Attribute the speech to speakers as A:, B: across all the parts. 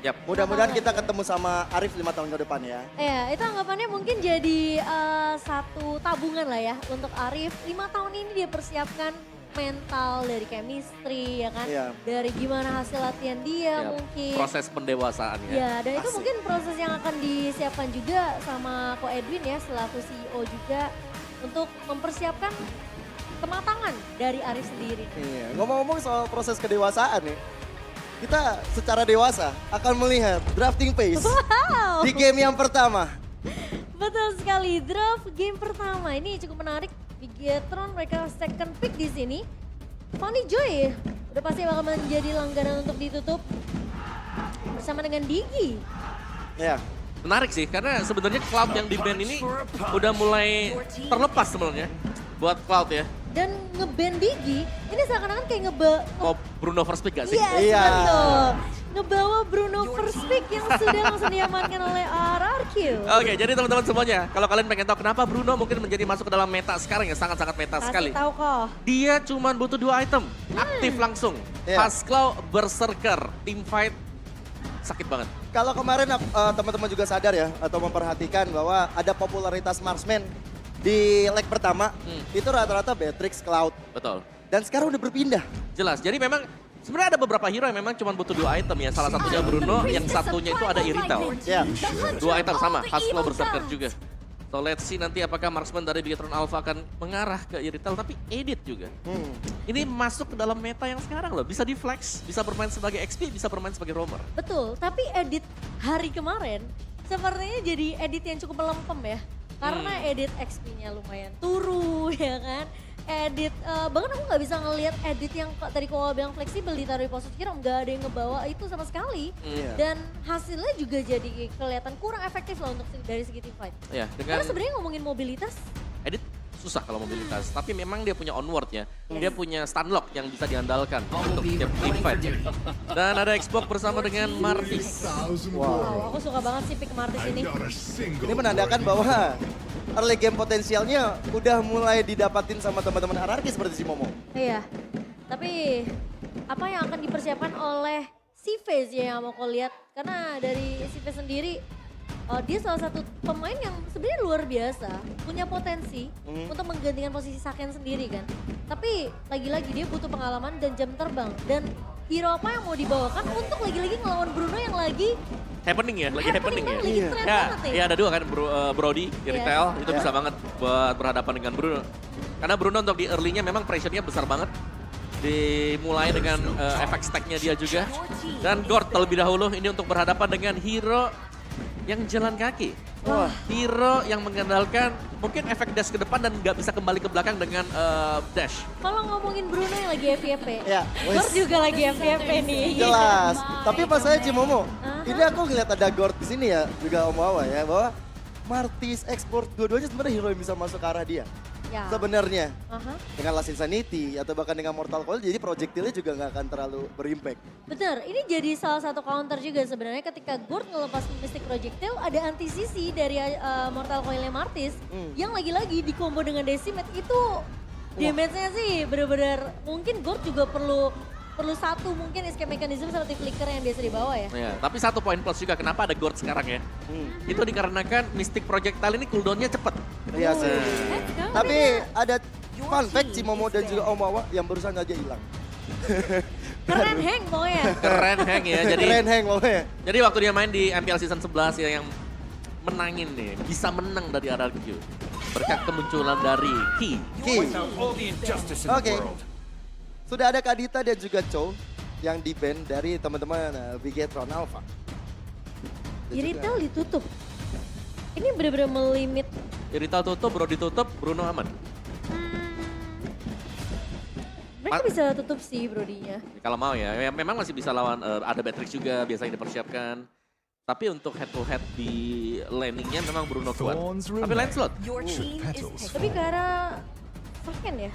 A: Yap.
B: Mudah-mudahan kita ketemu sama Arif 5 tahun ke depan ya.
C: Ya, itu anggapannya mungkin jadi satu tabungan lah ya untuk Arif. 5 tahun ini dia persiapkan mental dari chemistry ya kan.
B: Iya.
C: Dari gimana hasil latihan dia
A: Ya,
C: mungkin.
A: proses pendewasaannya.
C: Ya, dan itu
B: Asik.
C: mungkin proses yang akan disiapkan juga sama Ko Edwin ya selaku CEO juga untuk mempersiapkan kematangan dari Arif sendiri.
B: Iya. Ngomong-ngomong soal proses kedewasaan nih. Kita secara dewasa akan melihat drafting pace
C: Wow,
B: di game yang pertama.
C: betul sekali. Draft game pertama ini cukup menarik. Bigetron mereka second pick di sini. Fanny Joy udah pasti bakal menjadi langganan untuk ditutup bersama dengan Digi.
B: Ya.
A: Menarik sih, karena sebenarnya Cloud yang di band ini udah mulai terlepas sebenarnya buat Cloud ya.
C: Dan ngeband Digi, ini seakan-akan kayak
A: Mau Bruno first pick gak sih?
C: Yes,
B: Iya.
C: betul. Ngebawa Bruno first pick yang sudah langsung diamankan oleh RRQ.
A: Oke, jadi teman-teman semuanya, kalau kalian pengen tahu kenapa Bruno mungkin menjadi masuk ke dalam meta sekarang ya, sangat-sangat meta sekali.
C: Kasih tahu kok.
A: Dia cuma butuh 2 item, aktif langsung.
B: Iya.
A: Pasclaw, Berserker, team fight, sakit banget.
B: Kalau kemarin teman-teman juga sadar ya atau memperhatikan bahwa ada popularitas marksman di leg pertama itu rata-rata Beatrix, Cloud.
A: Betul.
B: Dan sekarang udah berpindah.
A: Jelas, jadi memang sebenarnya ada beberapa hero yang memang cuma butuh 2 item ya. Salah satunya Bruno, yang satunya itu ada Irithel.
B: Ya.
A: 2 item sama, Pasclaw Berserker juga. So let's see nanti apakah marksman dari Bigetron Alpha akan mengarah ke Irithel, tapi edit juga. Ini masuk ke dalam meta yang sekarang loh, bisa di flex, bisa bermain sebagai XP, bisa bermain sebagai roamer.
C: Betul, tapi edit hari kemarin sepertinya jadi edit yang cukup melempem ya. Karena edit XP-nya lumayan turu ya kan. Edit, bahkan aku nggak bisa ngelihat edit yang tadi Kowa bilang fleksibel ditaruh di posisi rom, nggak ada yang ngebawa itu sama sekali.
B: Iya.
C: Dan hasilnya juga jadi kelihatan kurang efektif lah untuk dari segi team fight.
A: Ya,
C: Karena
A: dengan
C: sebenarnya ngomongin mobilitas,
A: edit susah kalau mobilitas, tapi memang dia punya onward ya. Dia punya stunlock yang bisa diandalkan untuk tiap team fight. Dan ada Xbox bersama dengan Martis.
C: wow, aku suka banget sih pick Martis ini.
B: Ini menandakan bahwa early game potensialnya udah mulai didapatin sama teman-teman RRQ seperti si Momo.
C: Iya, tapi apa yang akan dipersiapkan oleh Sive sih yang mau kau lihat. Karena dari Sive sendiri, dia salah satu pemain yang sebenarnya luar biasa. Punya potensi untuk menggantikan posisi Saken sendiri kan. Tapi lagi-lagi dia butuh pengalaman dan jam terbang. Dan hero apa yang mau dibawakan untuk lagi-lagi ngelawan Bruno yang lagi
A: Happening ya, lagi happening ya.
C: lagi
B: Iya.
C: tren
A: Ya,
C: banget nih.
A: ya ada 2 kan, Brody, Irithel, itu
B: Iya.
A: bisa banget buat berhadapan dengan Bruno. Karena Bruno untuk di early-nya memang pressure-nya besar banget. Dimulai dengan efek stack-nya dia juga. Dan Gord terlebih dahulu ini untuk berhadapan dengan hero yang jalan kaki.
B: Wah.
A: Hero yang mengandalkan mungkin efek dash ke depan dan nggak bisa kembali ke belakang dengan dash.
C: Kalau ngomongin Bruno yang lagi FYP,
B: Ya,
C: Gord
B: wes.
C: juga lagi FYP nih.
B: Jelas. Tapi pas saya Cimomo,
C: Aha.
B: ini aku ngeliat ada Gord di sini ya, juga Om Wawa ya, bahwa Martis, Export, dua-duanya sebenarnya hero yang bisa masuk ke arah dia.
C: Ya.
B: Sebenarnya
C: Aha.
B: dengan Last Insanity atau bahkan dengan Mortal Coil, jadi projectile juga nggak akan terlalu berimpact.
C: Benar, ini jadi salah satu counter juga sebenarnya ketika Gord ngelepas Mystic Projectile ada anti-CC dari Mortal Coil-nya Martis yang lagi-lagi di combo dengan Decimate itu damage-nya sih bener-bener mungkin Gord juga perlu satu mungkin escape mechanism seperti flicker yang biasa dibawa ya.
A: Ya, tapi satu poin plus juga kenapa ada Gord sekarang ya. Itu dikarenakan Mystic Projectile ini cooldown-nya cepet.
B: Iya sih.
C: Sekarang
B: Tapi
C: ada
B: ada fun fact Cimomo dan juga Om Wawa yang barusan aja hilang.
C: keren Heng pokoknya.
A: Keren Heng ya. Jadi
B: Keren hang pokoknya.
A: Jadi waktu dia main di MPL Season 11 ya yang menangin nih, bisa menang dari RRQ. Berkat kemunculan dari Ki.
B: Ki.
D: all the injustice in
B: Oke.
D: the world.
B: Sudah ada Kadita dan juga Chow yang di-ban dari teman-teman Bigetron Alpha. Dan juga-
C: Irithel ditutup. Ini bener-bener melimit.
A: Irithel tutup, Brody tutup, Bruno aman.
C: Mereka bisa tutup sih Brodinya.
A: Kalau mau ya, memang masih bisa lawan, ada Beatrix juga biasanya dipersiapkan. Tapi untuk head to head di landingnya memang Bruno kuat.
D: Thorns
A: Tapi
D: remain.
A: Lancelot,
E: Your team is
D: petals.
C: Tapi ke arah Ken ya?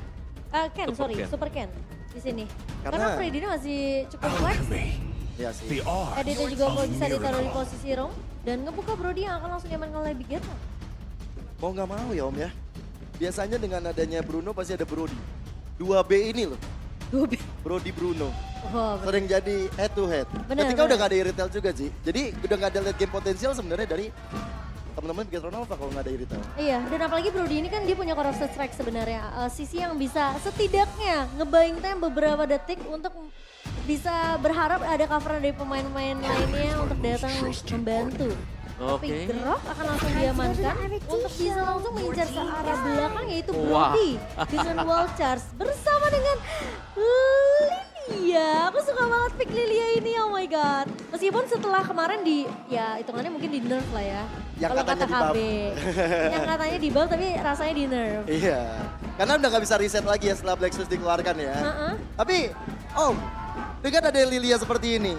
C: Ken,
A: Super
C: sorry,
A: Ken.
C: Super Ken di sini.
B: Karena-
C: Karena Freddy ini masih cukup flex.
D: Alchemy.
B: Iya sih.
D: The art.
C: Editnya juga mau bisa
D: Miracle.
C: ditaruh di posisi Rom. Dan ngebuka Brody yang akan langsung diamankan oleh Bigetron.
B: Mau nggak mau ya Om ya. Biasanya dengan adanya Bruno pasti ada Brody. 2B ini loh,
C: Dua B.
B: Brody Bruno.
C: Oh, bener.
B: sering jadi head to head.
C: Bener,
B: Ketika udah
C: bener.
B: gak ada irritel juga sih. Jadi udah gak ada late game potensial sebenarnya dari teman-teman Bigetron Alpha kalau nggak ada irritel.
C: Iya, dan apalagi Brody ini kan dia punya corrupted strike sebenarnya. Sisi yang bisa setidaknya nge-buying time beberapa detik untuk bisa berharap ada cover dari pemain-pemain lainnya untuk datang membantu. Tapi
A: Oke.
C: Grok akan langsung diamankan untuk bisa langsung mengincar ke arah belakang yaitu
A: Wah.
C: Brody dengan wall charge bersama dengan Lilia. Aku suka banget pick Lilia ini, oh my god. Meskipun setelah kemarin ya hitungannya mungkin di nerf lah ya.
B: Yang
C: Kalau
B: katanya
C: kata
B: di-buff.
C: KB. Yang katanya di buff tapi rasanya di nerf.
B: Iya, karena udah nggak bisa reset lagi ya setelah Black Shoes dikeluarkan ya.
C: Heeh.
B: Tapi, dengan ada Lilia seperti ini,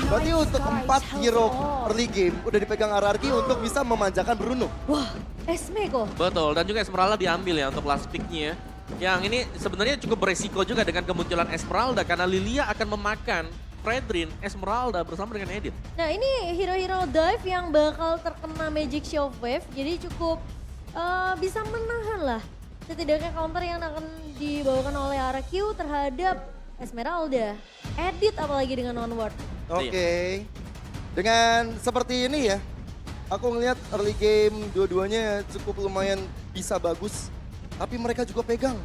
B: berarti untuk 4 hero early game udah dipegang RRQ untuk bisa memanjakan Bruno.
C: Wah, Esme kok.
A: Betul, dan juga Esmeralda diambil ya untuk last pick-nya. Yang ini sebenarnya cukup beresiko juga dengan kemunculan Esmeralda karena Lilia akan memakan Fredrin, Esmeralda bersama dengan Edith.
C: Nah ini hero-hero dive yang bakal terkena Magic Shockwave, jadi cukup bisa menahan lah setidaknya counter yang akan dibawakan oleh RRQ terhadap Esmeralda. Edit apalagi dengan onward.
B: Oke. Dengan seperti ini ya, aku ngelihat early game dua-duanya cukup lumayan bisa bagus. Tapi mereka juga pegang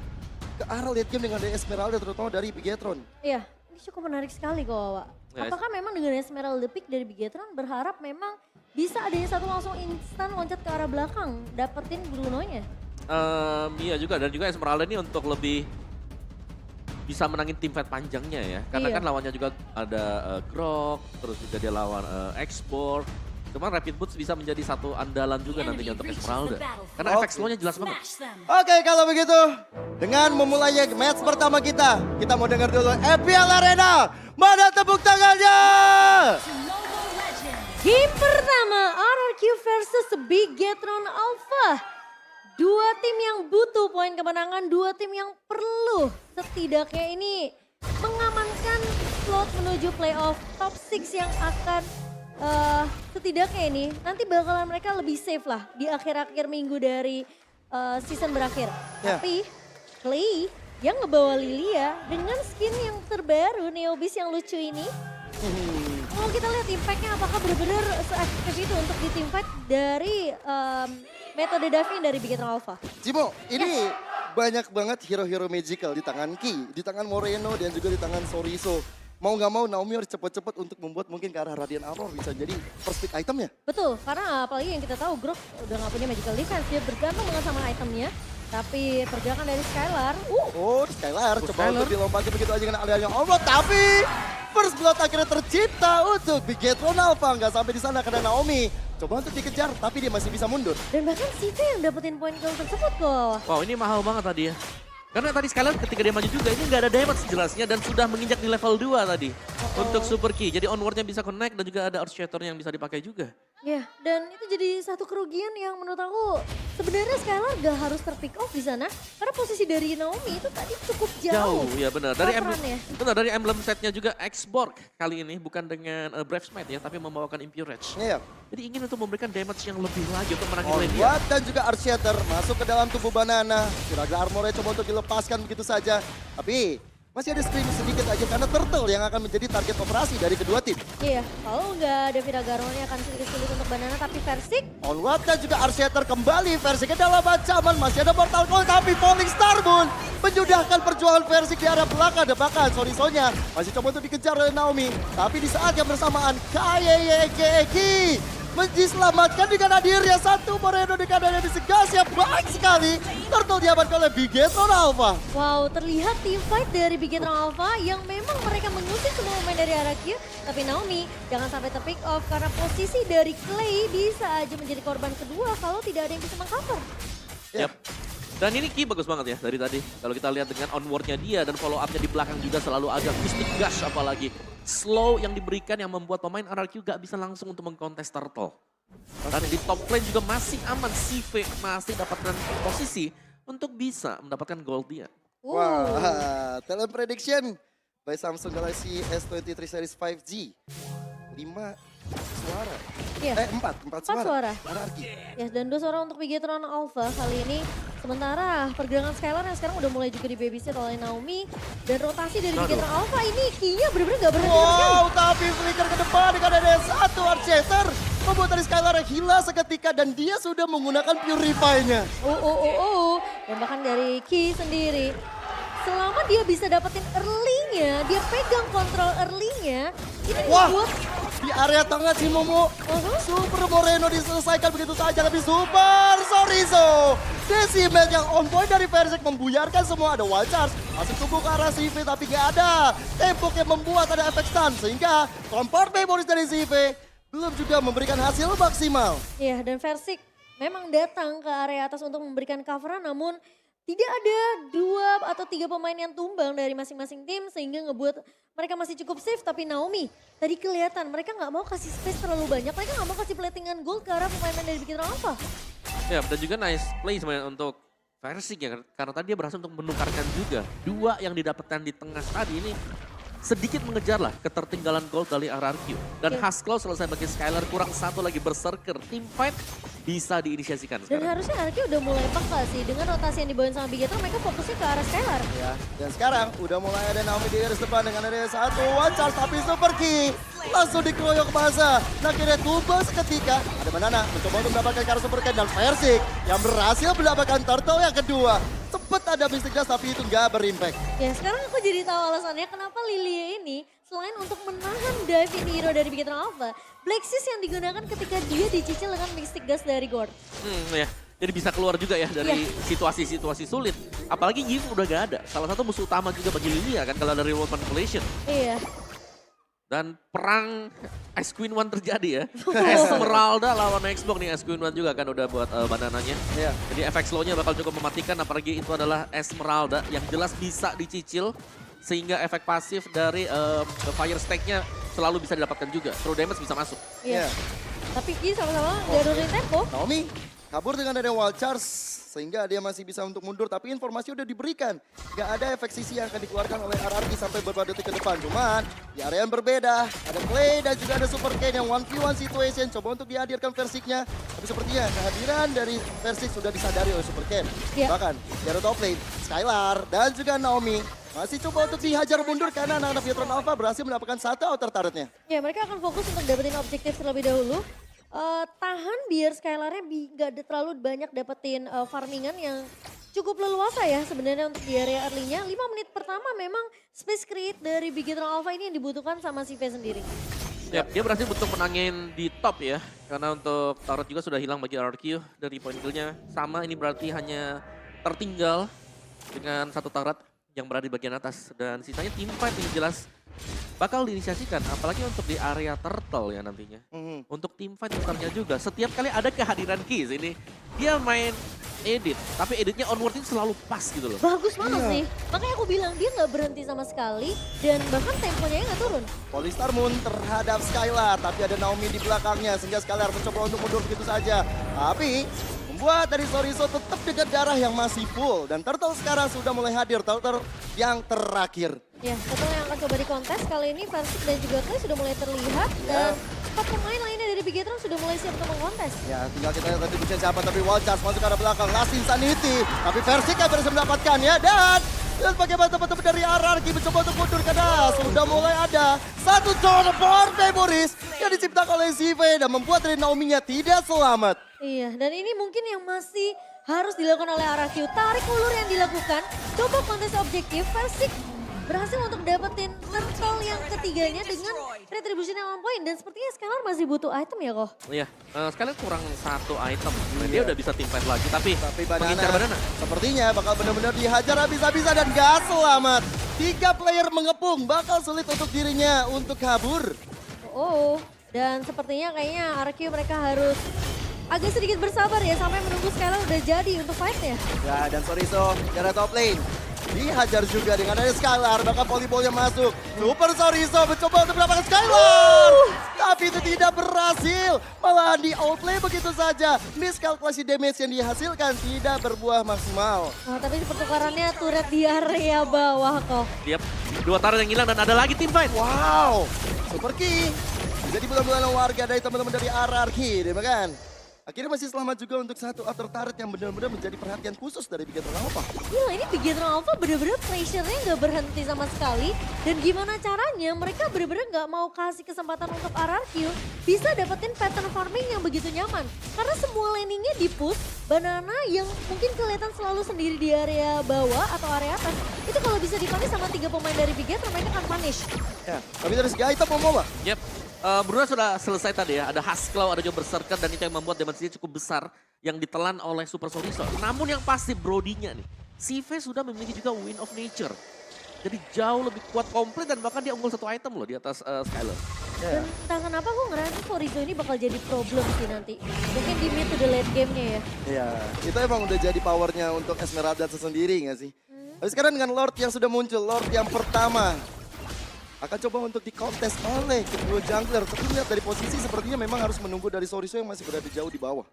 B: ke arah late game dengan ada Esmeralda terutama dari Bigetron.
C: Iya, ini cukup menarik sekali kok, Wak.
A: Ya,
C: Apakah memang dengan Esmeralda pick dari Bigetron berharap memang bisa adanya satu langsung instan loncat ke arah belakang, dapetin Bruno-nya?
A: Iya juga, dan juga Esmeralda ini untuk lebih bisa menangin tim fight panjangnya ya. Karena
C: Iya.
A: kan lawannya juga ada Grok, terus juga dia lawan Export. Cuman Rapid Boots bisa menjadi satu andalan juga nantinya untuk Esmeralda. Karena efek slow-nya jelas banget.
B: Oke, kalau begitu dengan memulainya match pertama kita mau dengar dulu EPL Arena. Mana tepuk tangannya?
C: Game pertama RRQ versus Bigetron Alpha. Dua tim yang butuh poin kemenangan, dua tim yang perlu setidaknya ini mengamankan slot menuju playoff top 6 yang akan setidaknya ini nanti bakalan mereka lebih safe lah di akhir-akhir minggu dari season berakhir.
B: Ya.
C: Tapi Clay yang ngebawa Lilia dengan skin yang terbaru Neobis yang lucu ini. Kalau kita lihat impactnya apakah benar-benar se-efektif itu untuk di teamfight dari metode diving dari Bigetron Alpha.
B: Cimo, ini banyak banget hero-hero magical di tangan Ki, di tangan Moreno dan juga di tangan Soriso. Mau nggak mau Naomi harus cepet-cepet untuk membuat mungkin ke arah Radiant Aurora bisa jadi first pick item ya.
C: Betul, karena apalagi yang kita tahu Grok udah nggak punya magical defense, dia bergantung banget sama itemnya. Tapi pergerakan dari Skylar,
B: Skylar coba
A: Skylar.
B: untuk dilompatin begitu aja dengan adanya Allah, tapi first blood akhirnya tercipta untuk Bigetron Alpha. Nggak sampai di sana karena Naomi coba untuk dikejar, tapi dia masih bisa mundur.
C: dan bahkan Sita yang dapetin poin kill tersebut kok.
A: Wow, ini mahal banget tadi ya. Karena tadi Skylar ketika dia maju juga, ini nggak ada damage jelasnya dan sudah menginjak di level 2 tadi. Untuk super key, jadi onwardnya bisa connect dan juga ada Earth Shatter yang bisa dipakai juga.
C: Ya, dan itu jadi satu kerugian yang menurut aku sebenarnya Skylar gak harus terpick off di sana. Karena posisi dari Naomi itu tadi cukup jauh.
A: Ya benar. Dari emblem,
C: coverannya.
A: benar, dari emblem setnya juga X-Borg kali ini bukan dengan Brave Smite ya, tapi membawakan Impure Edge.
B: Iya.
A: Jadi ingin untuk memberikan damage yang lebih lagi untuk menangin lane dia.
B: Onward dan juga Archater masuk ke dalam tubuh Banana. Kira-kira armornya coba untuk dilepaskan begitu saja. Tapi masih ada screen sedikit aja karena Turtle yang akan menjadi target operasi dari kedua tim.
C: Iya, kalau nggak ada Viragarone akan sedikit sulit untuk Banana, tapi Versik
B: Onward dan juga Archater kembali versi ke dalam ancaman. Masih ada Mortal Coil tapi Falling Star Moon menyudahkan perjuangan versi di arah belakang. Dan bahkan Sorisonya masih coba untuk dikejar oleh Naomi. Tapi di saat yang bersamaan Eki diselamatkan dengan hadirnya satu Moreno dengan adanya disegas yang baik sekali. Turtle diamankan oleh Bigetron Alpha.
C: wow, terlihat team fight dari Bigetron Alpha yang memang mereka mengusir semua pemain dari RRQ. Tapi Naomi jangan sampai terpick off karena posisi dari Clay bisa aja menjadi korban kedua kalau tidak ada yang bisa mengcover.
B: Ya.
A: Yap. Dan ini Ki bagus banget ya dari tadi. Kalau kita lihat dengan onwardnya dia dan follow up-nya di belakang juga selalu ada Mystic Gush apalagi. Slow yang diberikan yang membuat pemain RRQ gak bisa langsung untuk mengkontes Turtle. Dan di top lane juga masih aman. CV masih dapatkan posisi untuk bisa mendapatkan gold dia.
B: Wah, talent prediction by Samsung Galaxy S23 Series 5G. 5 suara.
C: Iya.
B: 4
C: Empat suara.
B: RRQ.
C: Ya, dan 2 suara untuk Bigetron Alpha kali ini Sementara pergerakan Skylar yang sekarang udah mulai juga di babysit oleh Naomi. Dan rotasi dari
A: Aduh.
C: Bigetron Alpha ini key-nya bener-bener gak berhenti sama sekali.
B: Wow, tapi flicker ke depan dengan ada satu Archester. Membuat dari Skylar hilang seketika dan dia sudah menggunakan Purify-nya.
C: Dan bahkan dari Key sendiri. Selama dia bisa dapetin early-nya, dia pegang kontrol early-nya. Ini
B: Wah,
C: membuat
B: di area tengah si Momo. Super Moreno diselesaikan begitu saja, tapi Super Sorizo. Decimal yang on point dari Verzik membuyarkan semua. Ada wild charge, masih tumbuh ke arah CV tapi gak ada. Tembok yang membuat ada efek stun, sehingga comfort memories dari CV belum juga memberikan hasil maksimal.
C: ya, dan Versik memang datang ke area atas untuk memberikan cover, namun tidak ada 2 atau 3 pemain yang tumbang dari masing-masing tim sehingga ngebuat mereka masih cukup safe. Tapi Naomi tadi kelihatan mereka nggak mau kasih space terlalu banyak, mereka nggak mau kasih platingan gold ke arah pemain-pemain dari Bigetron Alpha.
A: Ya, dan juga nice play sebenarnya untuk Versik ya, karena tadi dia berhasil untuk menukarkan juga 2 yang didapatkan di tengah tadi ini. Sedikit mengejar lah ketertinggalan gold dari RRQ. Dan
C: Oke.
A: Haskell selesai bagi Skylar, kurang 1 lagi berserker. Team fight bisa diinisiasikan
C: Dan
A: sekarang.
C: harusnya RQ udah mulai peka sih dengan rotasi yang dibawain sama Bigetron, mereka fokusnya ke arah Skylar.
B: Ya, dan sekarang udah mulai ada Naomi di garis depan dengan ada satu one charge tapi Super Key langsung dikeroyok masa. Nah, akhirnya tumbang seketika. Ada Banana mencoba untuk mendapatkan kartu Super Key dan Versik yang berhasil mendapatkan turtle yang kedua. Cepet ada Mystic Dash tapi itu nggak berimpact.
C: Ya, sekarang aku jadi tahu alasannya kenapa Lilia ini selain untuk menahan dive in hero dari Bigetron Alpha, Black Sis yang digunakan ketika dia dicicil dengan Mystic Dash dari Gord.
A: Ya. Jadi bisa keluar juga ya dari
C: Iya.
A: situasi-situasi sulit. Apalagi Yim udah gak ada. Salah satu musuh utama juga bagi Lilia kan kalau dari World Manipulation.
C: Iya.
A: Dan perang Ice Queen One terjadi ya. Esmeralda lawan Xbox nih, Ice Queen One juga kan udah buat bandananya.
B: Iya.
A: Jadi efek slow-nya bakal cukup mematikan, apalagi itu adalah Esmeralda yang jelas bisa dicicil. Sehingga efek pasif dari Fire Stack-nya selalu bisa didapatkan juga. True damage bisa masuk.
C: Iya. Tapi Ki sama-sama garurin tempo.
B: Naomi kabur dengan ada wild charge sehingga dia masih bisa untuk mundur tapi informasi udah diberikan. Gak ada efek sisi yang akan dikeluarkan oleh RRQ sampai beberapa detik ke depan. Cuman di area yang berbeda ada Clay dan juga ada Super Kane yang 1v1 situation coba untuk dihadirkan Versiknya. Tapi sepertinya kehadiran dari Versik sudah disadari oleh Super Kane.
C: Iya.
B: Bahkan di area top lane Skylar dan juga Naomi masih coba untuk dihajar mundur karena anak-anak Bigetron Alpha berhasil mendapatkan satu outer turretnya.
C: Ya, mereka akan fokus untuk dapetin objektif terlebih dahulu. Tahan biar Skylar-nya nggak terlalu banyak dapetin farmingan yang cukup leluasa ya sebenarnya untuk di area early-nya. 5 menit pertama memang space create dari Bigetron Alpha ini yang dibutuhkan sama CV sendiri.
A: Ya, dia berhasil untuk menangin di top ya. Karena untuk turret juga sudah hilang bagi RRQ dari point kill-nya. Sama, ini berarti hanya tertinggal dengan satu turret yang berada di bagian atas. Dan sisanya team fight yang jelas bakal diinisiasikan. Apalagi untuk di area turtle ya nantinya. Untuk team fight besarnya juga. Setiap kali ada kehadiran Kiz ini, dia main edit. Tapi editnya onward itu selalu pas gitu loh.
C: Bagus banget
B: Iya.
C: sih. Makanya aku bilang dia nggak berhenti sama sekali dan bahkan temponya nggak turun.
B: Polystar Moon terhadap Skylar, tapi ada Naomi di belakangnya sehingga Skylar mencoba untuk mundur begitu saja. Tapi membuat dari Sorizo tetap dengan darah yang masih full dan Turtle sekarang sudah mulai hadir, Turtle yang terakhir.
C: Ya, Turtle yang akan coba dikontes kali ini Versik dan juga Clay sudah mulai terlihat dan 4 pemain lainnya dari Bigetron sudah mulai siap untuk mengkontes.
B: Ya, tinggal kita lihat nanti bisa siapa, tapi Wild Charge masuk ke arah belakang, Last Insanity. Tapi Versik yang berhasil mendapatkannya dan bagaimana teman-teman dari RRQ mencoba untuk mundur karena sudah mulai ada satu for memories yang diciptakan oleh CV dan membuat dari Naomi-nya tidak selamat.
C: Iya, dan ini mungkin yang masih harus dilakukan oleh RRQ. Tarik ulur yang dilakukan, coba kontes objektif, Versik berhasil untuk dapetin turtle yang ketiganya dengan retribution yang on point. Dan sepertinya Skylar masih butuh item ya kok.
A: Iya, sekalian kurang satu item. Dia udah bisa team fight lagi, tapi mengincar
B: Banana
A: Banana.
B: sepertinya bakal benar-benar dihajar habis-habisan dan gak selamat. 3 player mengepung, bakal sulit untuk dirinya untuk kabur.
C: Dan sepertinya kayaknya RRQ mereka harus agak sedikit bersabar ya sampai menunggu Skylar udah jadi untuk fight-nya.
B: Ya, dan Sorizo dari top lane. Dihajar juga dengan ada Skylar, bakal volleyballnya masuk. Super Sorizo mencoba untuk mendapatkan Skylar. Tapi itu tidak berhasil. Malahan di outplay begitu saja. Miskalkulasi damage yang dihasilkan tidak berbuah maksimal.
C: Nah, tapi pertukarannya turret di area bawah kok.
A: Dia 2 turret yang hilang dan ada lagi team fight.
B: Wow, Super Key. Jadi bulan-bulan warga dari teman-teman dari RRQ, dia kan? Akhirnya masih selamat juga untuk satu outer turret yang benar-benar menjadi perhatian khusus dari Bigetron Alpha.
C: Gila, ini Bigetron Alpha bener-bener pressure-nya nggak berhenti sama sekali. Dan gimana caranya mereka bener-bener nggak mau kasih kesempatan untuk RRQ bisa dapetin pattern farming yang begitu nyaman. Karena semua landingnya di-push, Banana yang mungkin kelihatan selalu sendiri di area bawah atau area atas. Itu kalau bisa dipunish sama 3 pemain dari Bigetron, mereka akan punish.
B: Ya, tapi dari segi item mau apa?
A: Yep. Bruno sudah selesai tadi ya, ada Husklaw, ada juga Berserker, dan itu yang membuat damage-nya cukup besar yang ditelan oleh Super Soriso. Namun yang pasti Brody-nya nih, CV sudah memiliki juga Wind of Nature. Jadi jauh lebih kuat komplit dan bahkan dia unggul satu item loh di atas Skyler.
C: Dan entah kenapa gue ngerasa Soriso ini bakal jadi problem sih nanti. Mungkin di mid to the late game-nya ya.
B: Iya, itu emang udah jadi powernya untuk Esmeralda sendiri nggak sih? Tapi sekarang dengan Lord yang sudah muncul, Lord yang pertama akan coba untuk dikontes oleh kedua jungler. Tapi lihat dari posisi sepertinya memang harus menunggu dari Soriso yang masih berada jauh di bawah.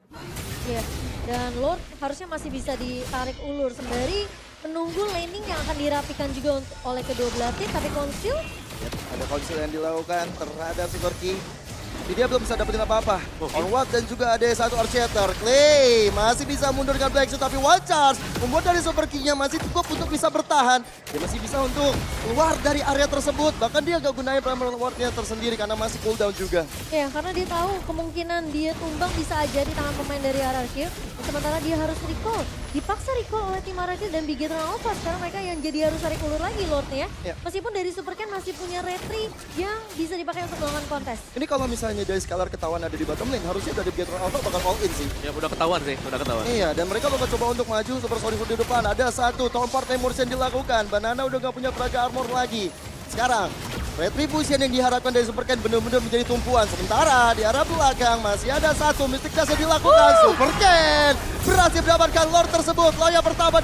C: Iya, dan Lord harusnya masih bisa ditarik ulur sembari menunggu laning yang akan dirapikan juga oleh kedua belah tim. Tapi Conceal,
B: Ada konsil yang dilakukan terhadap Super Key. Tapi dia belum bisa dapetin apa-apa. Onward dan juga ada satu Archeter. Clay masih bisa mundur dengan Black Shoot, tapi Wild Charge membuat dari Super Key-nya masih cukup untuk bisa bertahan. Dia masih bisa untuk keluar dari area tersebut. Bahkan dia gak gunain Primal Ward-nya tersendiri karena masih cooldown juga.
C: ya karena dia tahu kemungkinan dia tumbang bisa aja di tangan pemain dari RRQ. Sementara dia harus recall. Dipaksa recall oleh tim RRQ dan Bigetron Alpha. Sekarang mereka yang jadi harus tarik ulur lagi Lordnya.
B: Ya.
C: Meskipun dari Super Ken masih punya retri yang bisa dipakai untuk melakukan kontes.
B: Ini kalau misalnya dari Scalar ketahuan ada di bottom lane, harusnya dari Bigetron Alpha bakal all in sih.
A: Ya udah ketahuan sih, udah ketahuan.
B: Iya, dan mereka bakal coba untuk maju Super Sonic di depan. Ada satu Tompart Memorial yang dilakukan. Banana udah gak punya Praga Armor lagi. Sekarang, Retribution yang diharapkan dari Super Ken benar-benar menjadi tumpuan. Sementara di arah belakang masih ada satu Mystic Dash yang dilakukan. Super Ken berhasil mendapatkan Lord tersebut. Lord yang pertama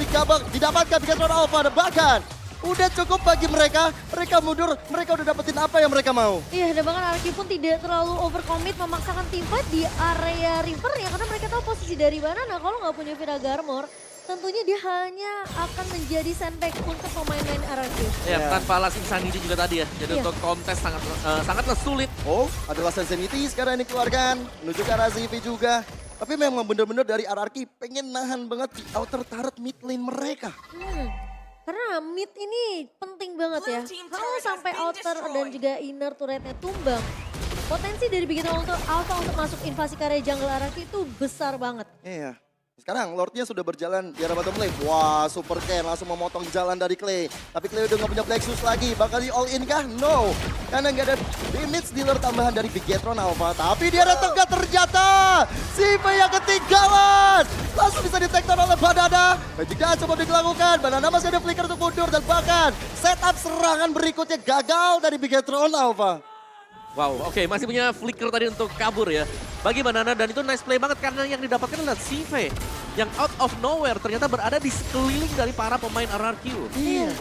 B: didapatkan Bigetron Alpha. Dan bahkan udah cukup bagi mereka. Mereka mundur, mereka udah dapetin apa yang mereka mau.
C: Iya, dan bahkan RRQ pun tidak terlalu overcommit memaksakan tim fight di area river ya. Karena mereka tahu posisi dari Banana kalau nggak punya Viraga Armor. Tentunya dia hanya akan menjadi sandbag untuk pemain-pemain RRQ.
A: Ya,
B: Ya.
A: tanpa Last Insanity juga tadi ya. Jadi
C: Iya.
A: untuk kontes sangatlah sulit.
B: Oh, ada Last Insanity sekarang yang dikeluarkan. Menuju ke arah CV juga. Tapi memang bener-bener dari RRQ pengen nahan banget di outer turret mid lane mereka.
C: Karena mid ini penting banget ya. Kalau sampai outer dan juga inner turretnya tumbang, potensi dari Bigetron Alpha untuk masuk invasi ke area jungle RRQ itu besar banget.
B: Iya. Sekarang Lordnya sudah berjalan di arah bottom lane. Wah, Super Ken langsung memotong jalan dari Clay. Tapi Clay udah gak punya Black Shoes lagi. Bakal di all in kah? No. Karena gak ada damage dealer tambahan dari Bigetron Alpha. Tapi dia datang gak ternyata. Siva yang ketinggalan. Langsung bisa ditektor oleh Banana. Magic Dash coba dilakukan. Banana masih ada flicker untuk mundur. Dan bahkan setup serangan berikutnya gagal dari Bigetron Alpha.
A: Wow, oke, masih punya flicker tadi untuk kabur ya. Bagi Banana, dan itu nice play banget karena yang didapatkan adalah CV. Yang out of nowhere ternyata berada di sekeliling dari para pemain RRQ.
C: Iya.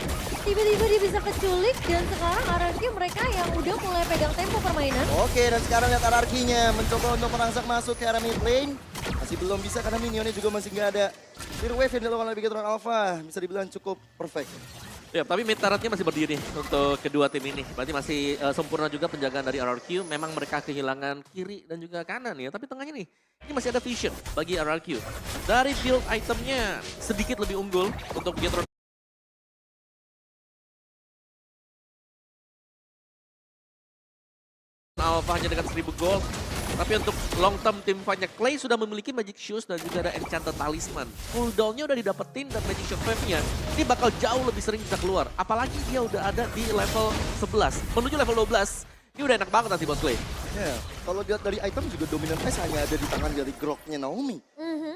C: Tiba-tiba dia bisa keculik dan sekarang RRQ mereka yang udah mulai pegang tempo permainan.
B: Oke, dan sekarang lihat RRQ-nya mencoba untuk merangsak masuk ke area mid lane. Masih belum bisa karena minionnya juga masih nggak ada. Fear Wave yang dilakukan oleh Bigetron Alpha bisa dibilang cukup perfect.
A: Ya, tapi mid turretnya masih berdiri untuk kedua tim ini. Berarti masih sempurna juga penjagaan dari RRQ. Memang mereka kehilangan kiri dan juga kanan ya. Tapi tengahnya nih, ini masih ada vision bagi RRQ. Dari build itemnya sedikit lebih unggul untuk Bigetron Alpha hanya dengan 1000 gold. Tapi untuk long term tim fight-nya Clay sudah memiliki Magic Shoes dan juga ada Enchanted Talisman. Cooldown-nya udah didapetin dan Magic Shockwave-nya ini bakal jauh lebih sering bisa keluar. Apalagi dia udah ada di level 11. Menuju level 12, ini udah enak banget nanti buat Clay.
B: Ya, kalau lihat dari item juga dominan Ice hanya ada di tangan dari Groknya Naomi.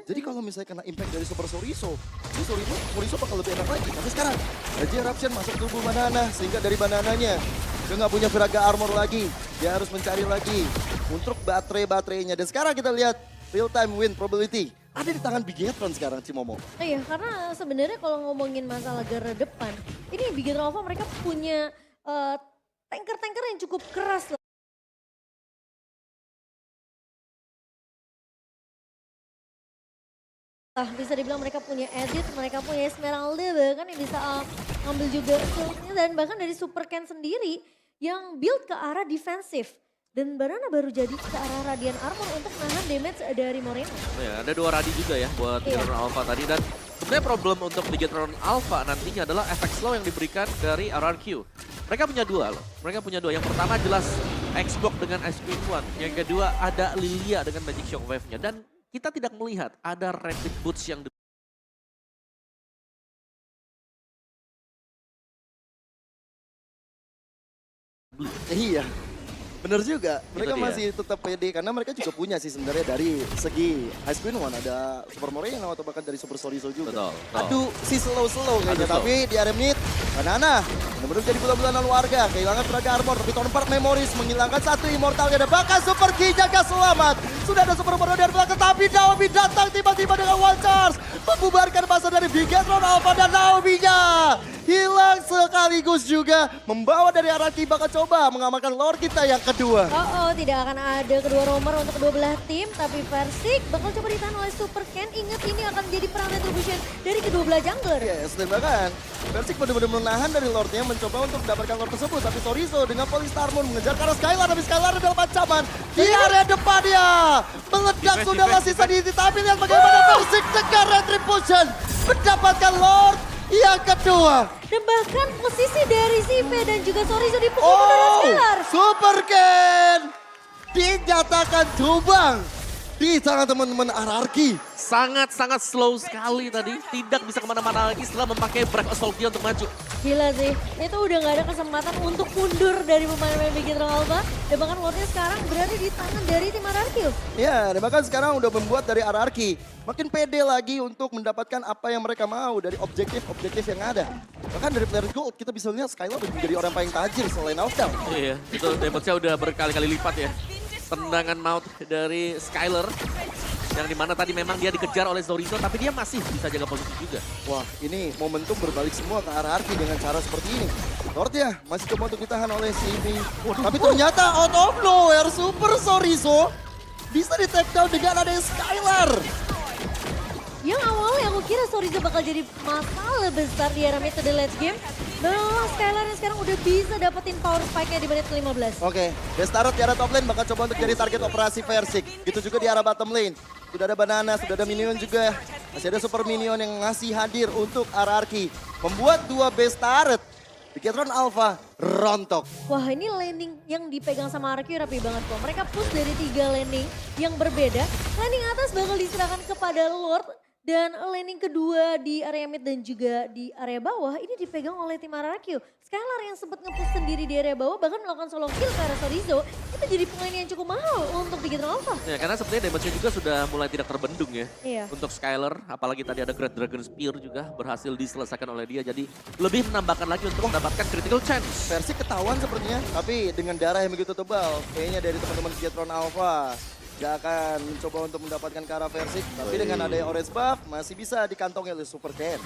B: Jadi kalau misalnya kena impact dari Super Soriso, ini Soriso bakal lebih enak lagi. Tapi sekarang, Raja Eruption masuk ke tubuh Banana, sehingga dari Banananya dia nggak punya Viraga Armor lagi. Dia harus mencari lagi untuk baterainya. Dan sekarang kita lihat real time win probability ada di tangan Bigetron sekarang, Cimomo.
C: Iya, karena sebenarnya kalau ngomongin masalah garda depan, ini Bigetron Alpha mereka punya tanker-tanker yang cukup keras lah. Bisa dibilang mereka punya edit, mereka punya Esmeralda bahkan yang bisa ngambil juga skillnya dan bahkan dari Super Ken sendiri yang build ke arah defensif. Dan Banana baru jadi ke arah Radiant Armor untuk nahan damage dari Moreno.
A: Ya, ada 2 Radi juga ya buat
C: Iya.
A: Bigetron Alpha tadi. Dan sebenarnya problem untuk Bigetron Alpha nantinya adalah efek slow yang diberikan dari RRQ. Mereka punya 2 loh. Mereka punya 2. Yang pertama jelas Xbox dengan Ice Queen One. Yang kedua ada Lilia dengan Magic Shockwave-nya. Dan kita tidak melihat ada Rapid Boots yang
B: Iya, bener juga. Mereka
A: dia.
B: masih tetap pede karena mereka juga punya sih sebenarnya dari segi Ice Queen One ada Super Moreno atau bahkan dari Super Soriso juga.
A: Betul, betul.
B: Aduh, si slow kayaknya.
A: Aduh, slow.
B: Tapi di area mid, Banana benar-benar jadi bulan-bulanan warga. Kehilangan tenaga armor, tapi Town Park Memories menghilangkan 1 immortalnya. Dan bahkan Super Ki jaga selamat. Sudah ada Super Moreno dari belakang, tapi Naomi datang tiba-tiba dengan one charge. Membubarkan masa dari Bigetron Alpha dan Naomi-nya hilang sekaligus juga membawa dari RRQ bakal coba mengamankan lore kita yang kedua.
C: Tidak akan ada kedua romer untuk kedua belah tim, tapi Versik bakal coba ditahan oleh Super Ken. Ingat ini akan menjadi perang retribution dari kedua belah jungler.
B: Yes, dan bahkan Versik benar-benar menahan dari lordnya mencoba untuk mendapatkan lord tersebut. Tapi Soriso dengan Polystar Moon mengejar ke arah Skylar, tapi Skylar dalam ancaman di area depannya. Meledak sudahlah sisa di tapi lihat bagaimana Versik cegah retribution mendapatkan lord yang kedua.
C: Dan bahkan posisi dari Sive dan juga Soriso dipukul mundur oleh Skylar.
B: Super Ken dinyatakan tumbang di tangan teman-teman RRQ.
A: sangat-sangat slow sekali tadi. Tidak bisa kemana-mana lagi setelah memakai Break Assault dia untuk maju.
C: Gila sih, itu udah gak ada kesempatan untuk mundur dari pemain-pemain Bigetron Alpha. Dan bahkan Lordnya sekarang berada di tangan dari tim RRQ.
B: Ya, dan bahkan sekarang udah membuat dari RRQ makin pede lagi untuk mendapatkan apa yang mereka mau dari objektif-objektif yang ada. Bahkan dari player gold kita bisa lihat Skylar menjadi orang paling tajir selain Outdown.
A: Iya, itu damage-nya udah berkali-kali lipat ya. Tendangan maut dari Skylar. Yang dimana tadi memang dia dikejar oleh Soriso, tapi dia masih bisa jaga posisi juga.
B: Wah, ini momentum berbalik semua ke RRQ dengan cara seperti ini. Lordnya masih coba untuk ditahan oleh Simi. Tapi ternyata out of nowhere Super Soriso bisa di take down dengan adanya Skylar.
C: Yang awalnya aku kira Soriso bakal jadi masalah besar di era mid to the late game. Dan Skylar yang sekarang udah bisa dapetin power spike-nya di menit ke-15.
B: Oke, Destarot di arah top lane bakal coba untuk jadi target operasi Versik. Gitu juga di arah bottom lane. Sudah ada Banana, sudah ada Minion juga. Masih ada Super Minion yang ngasih hadir untuk RRQ. Membuat dua base turret. Bigetron Alpha rontok.
C: Wah, ini landing yang dipegang sama RRQ rapi banget kok. Mereka push dari 3 landing yang berbeda. Landing atas bakal diserahkan kepada Lord. Dan landing kedua di area mid dan juga di area bawah ini dipegang oleh tim RRQ. Skylar yang sempat nge-push sendiri di area bawah bahkan melakukan solo kill ke arah Soriso. Itu jadi pemain yang cukup mahal untuk Bigetron Alpha.
A: Ya, karena sebenarnya damage-nya juga sudah mulai tidak terbendung ya.
C: Iya.
A: Untuk Skylar, apalagi tadi ada Great Dragon Spear juga berhasil diselesaikan oleh dia. Jadi lebih menambahkan lagi untuk mendapatkan critical chance.
B: Versi ketahuan sepertinya, tapi dengan darah yang begitu tebal. Kayaknya dari teman-teman Bigetron Alpha gak akan mencoba untuk mendapatkan ke arah Versik. Tapi dengan adanya orange buff masih bisa dikantongi oleh Super Ken.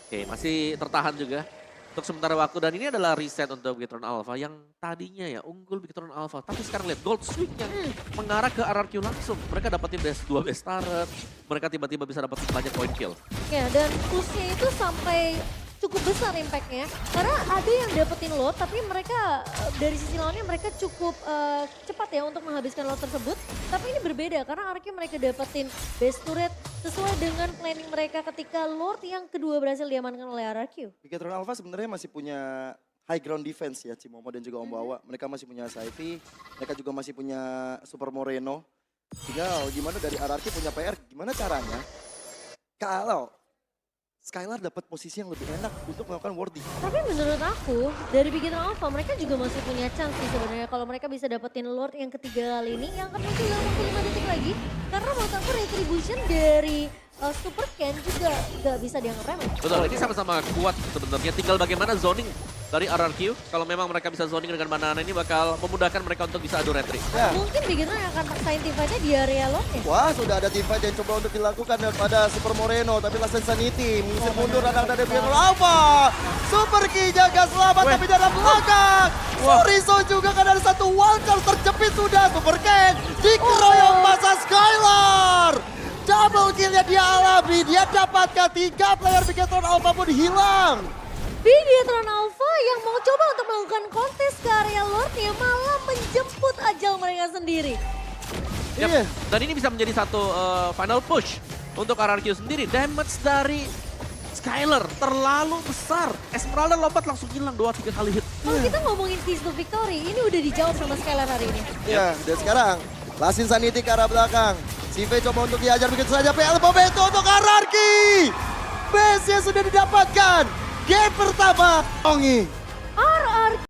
A: Oke, masih tertahan juga untuk sementara waktu. Dan ini adalah reset untuk Bigetron Alpha yang tadinya ya unggul Bigetron Alpha. Tapi sekarang lihat Gold Swing yang mengarah ke RRQ langsung. Mereka dapetin dua base turret. Mereka tiba-tiba bisa dapetin banyak point kill.
C: Ya, dan pushnya itu sampai cukup besar impactnya. Karena ada yang dapetin Lord, tapi mereka dari sisi lawannya mereka cukup cepat ya untuk menghabiskan Lord tersebut. Tapi ini berbeda karena RRQ mereka dapetin base turret sesuai dengan planning mereka ketika Lord yang kedua berhasil diamankan oleh RRQ.
B: Bigetron Alpha sebenarnya masih punya high ground defense ya, Cimomo dan juga Om Bawa. Mereka masih punya Saifi, mereka juga masih punya Super Moreno. Tinggal gimana dari RRQ punya PR, gimana caranya kalau Skylar dapat posisi yang lebih enak untuk melakukan warding.
C: Tapi menurut aku, dari Bigetron Alpha mereka juga masih punya chance sih sebenarnya. Kalau mereka bisa dapetin Lord yang ketiga kali ini, yang akan muncul dalam waktu 5 detik lagi. Karena menurut aku retribution dari Super Ken juga gak bisa dianggap remeh.
A: Betul, ini sama-sama kuat sebenarnya. Tinggal bagaimana zoning dari RRQ. Kalau memang mereka bisa zoning dengan Banana ini bakal memudahkan mereka untuk bisa adu retri.
B: Ya.
C: Mungkin Bigetron yang akan paksain team fight-nya di area Lordnya.
B: Wah, sudah ada teamfight yang coba untuk dilakukan daripada Super Moreno. Tapi Last Sanity mengusir mundur anak dari Bigetron Alpha. Super Ki jaga selamat tapi dalam belakang. Soriso juga kan ada satu wildcard terjepit sudah. Super Ken dikeroyok masa Skylar. Double kill-nya dia alami. Dia dapatkan 3 player Bigetron Alpha pun hilang.
C: Videotron Alpha yang mau coba untuk melakukan kontes ke area Lordnya malah menjemput ajal mereka sendiri.
A: Yap.
B: Iya.
A: Dan ini bisa menjadi satu final push untuk RRQ sendiri. Damage dari Skyler terlalu besar. Esmeralda lompat langsung hilang 2-3 kali hit.
C: Kalau kita ngomongin keys to victory, ini udah dijawab sama Skylar hari ini.
B: Ya, dan sekarang Lasin Sanity ke arah belakang. CV coba untuk diajar begitu saja. Elbow Beto untuk RRQ. Base-nya sudah didapatkan. Game pertama. Ongi.